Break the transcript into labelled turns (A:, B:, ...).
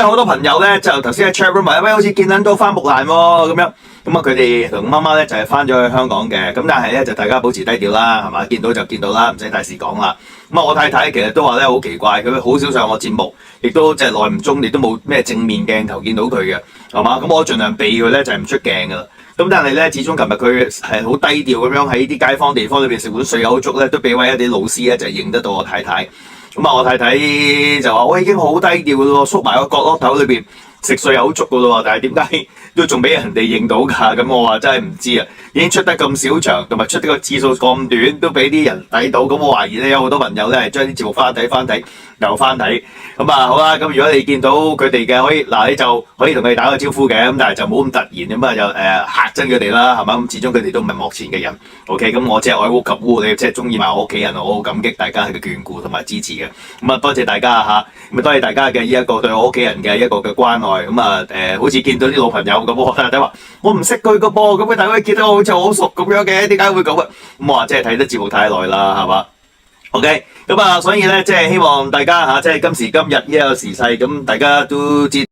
A: 好多朋友咧就頭先喺 chat room 話，喂，好似見撚到花木蘭喎咁樣。咁啊，佢哋同媽媽咧就係翻咗去香港嘅。咁但係咧就大家保持低調啦，係嘛？見到就見到啦，唔使大事講啦。咁啊，我太太其實都話咧好奇怪，佢好少上我節目，亦都即係耐唔中，亦都冇咩正面鏡頭見到佢嘅，係嘛？咁我盡量避佢咧就係唔出鏡噶啦。咁但係咧，始終琴日佢係好低調咁樣喺啲街坊地方裏邊食碗水友粥咧，都俾位一啲老師咧就認得到我太太。咁啊，我太太就話：我已經好低調噶咯，縮埋個角落頭裏邊食水友粥噶咯，但係點解都仲俾人哋認到㗎？咁我話真係唔知啊！已經出得咁少場，同埋出得個次數咁短，都俾啲人睇到。咁我懷疑咧，有好多朋友咧係將啲節目翻睇又翻睇。咁啊，好啦，咁如果你見到佢哋嘅，可以嗱，你就可以同佢哋打個招呼嘅。咁但係就冇咁突然咁啊，就嚇親佢哋啦，係嘛？咁始終佢哋都唔係幕前嘅人。OK，咁我即係愛屋及烏，你即係中意埋我屋企人，我好感激大家嘅眷顧同埋支持嘅。咁啊，多謝大家嚇，咁啊多謝大家嘅呢一個對我屋企人嘅一個嘅關愛。咁啊好似見到啲老朋友咁，我太太話我唔識佢個噃，咁大家見到我好似好熟咁樣嘅，點解會咁啊？咁我話即係睇得節目太耐啦，係嘛？OK，咁啊，所以咧即係希望大家嚇，即係今時今日呢個時勢，咁大家都知。